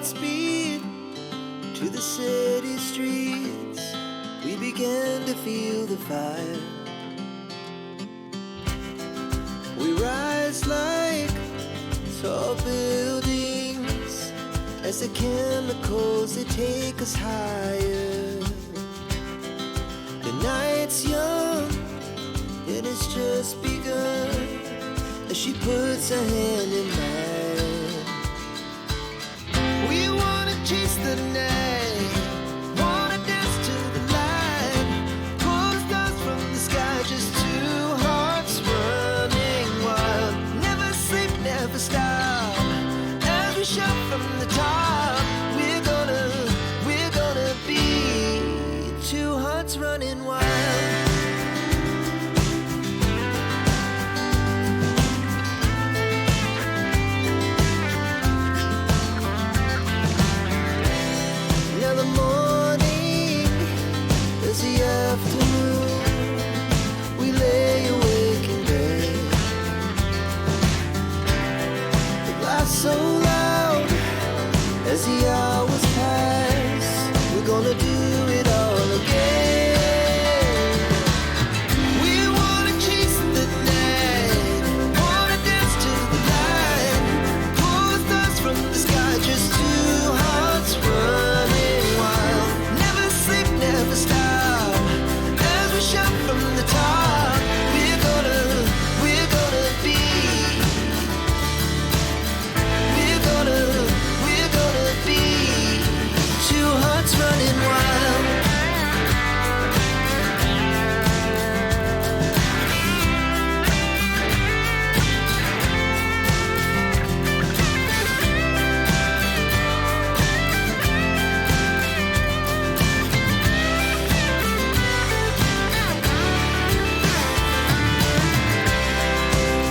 Godspeed to the city streets. We began to feel the fire. We rise like tall buildings as the chemicals, they take us higher. The night's young and it's just begun as she puts her hand in mine. We wanna chase the night, wanna dance to the light, pull the stars from the sky, just two hearts running wild. Never sleep, never stop, as we shout from the top. We're gonna be two hearts running wild. So loud as the hours pass, we're gonna do it all again. We wanna chase the night, wanna dance to the light, pull the stars from the sky, just two hearts running wild. Never sleep, never stop, as we shout from the top. We're gonna be, we're gonna be two hearts running wild.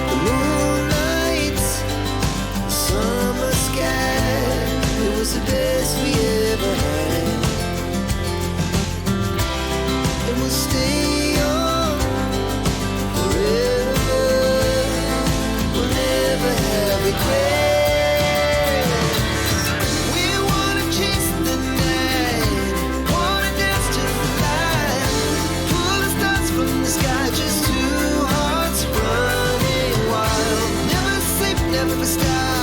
The moonlight, summer sky, it was the best we ever had. And we'll stay on forever, we'll never have regrets. We wanna chase the night, wanna dance to the light, pull the stars from the sky, just two hearts running wild. Never sleep, never stop,